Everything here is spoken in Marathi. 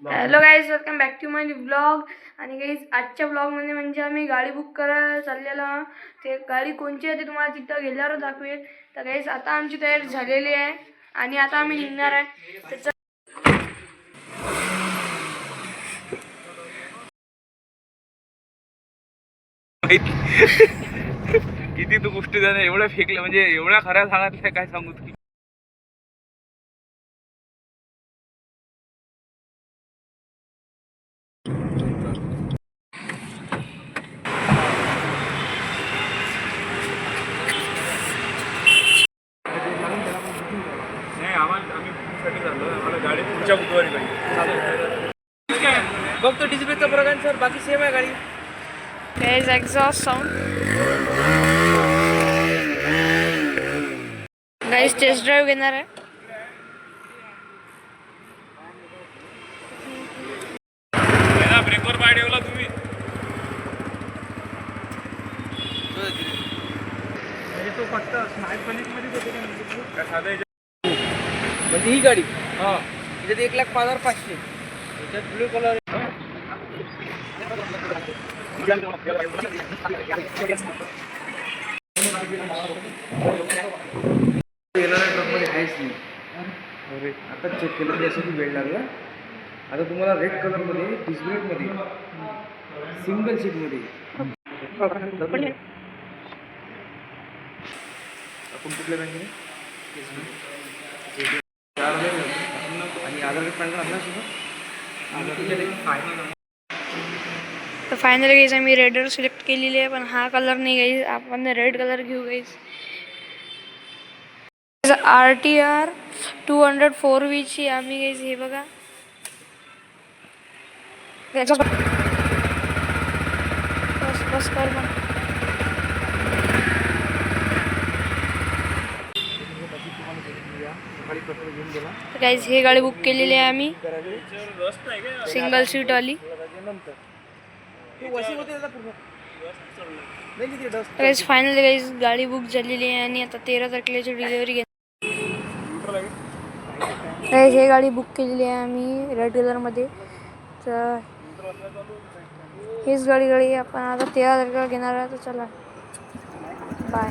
Hello guys, welcome back to my blog. आणि गाईज आजच्या ब्लॉगमध्ये म्हणजे आम्ही गाडी बुक करायला चाललेलो. ते गाडी कोणची आहे ते तुम्हाला तिथं गेल्यावर दाखवेल. तर गाईज आता आमची तयारी झालेली आहे आणि आता आम्ही निघणार आहे. त्याचं किती तू गोष्टी झाल्या एवढ्या फेकल्या म्हणजे एवढ्या खऱ्या सांगितल्या काय सांगू तुला. नाही आम्ही साठी चाललो. आम्हाला गाडी पुढच्या बुधवारी पाहिजे. बघतो डिस्प्लेचा प्रकार सर, बाकी सेम आहे गाडी. Guys exhaust sound. Guys test drive घेणार आहे. ब्रेकवर पाय ठेवला तुम्ही. तो फक्त स्मार्ट मध्ये होते म्हणजे ही गाडी त्याच्यात 1,05,500 त्याच्यात ब्लू कलर. ट्रकमध्ये आहेच नाही. अरे आता चेक केलं तरी यासाठी वेळ लागला. आता तुम्हाला रेड कलरमध्ये डिस्प्लेमध्ये सिंगल सीटमध्ये आपण कुठल्या बँकेने आणि आधार कार्ड पॅन कार्ड आणला. तर फायनली गाईज आम्ही रेडर सिलेक्ट केलेली आहे, पण हा कलर नाही गाईज. आपण रेड कलर घेऊ गाईज. RTR 204V आम्ही गाईज हे बघा. बस कर मग. गाईज हे गाडी बुक केलेली आहे आम्ही, सिंगल सीट वाली. गाईज फायनली गाईज गाडी बुक झालेली आहे आणि आता 13 तारखेची डिलिव्हरी घेणार. गाईज हे गाडी बुक केलेली आहे आम्ही रेड कलरमध्ये. तर हीच गाडी आपण आता 13 तारखेला घेणार आहे. तर चला बाय.